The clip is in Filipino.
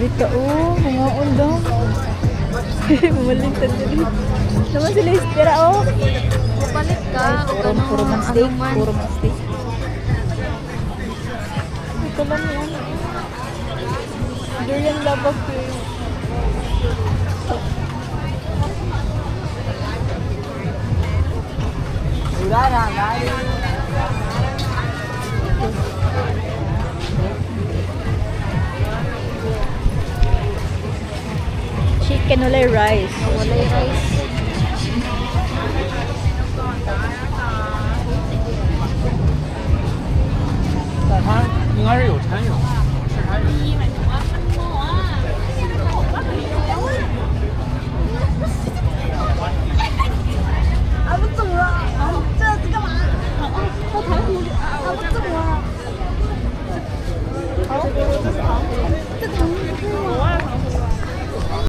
Dirita, oh, mga undang. Malintan diri. Naman sila istira, oh. Balik ka. Puro man steak, puro man steak. Ito lang yan. Durian labak eh. Chicken walay rice. Walay rice. 但它应该是有掺油，是掺油。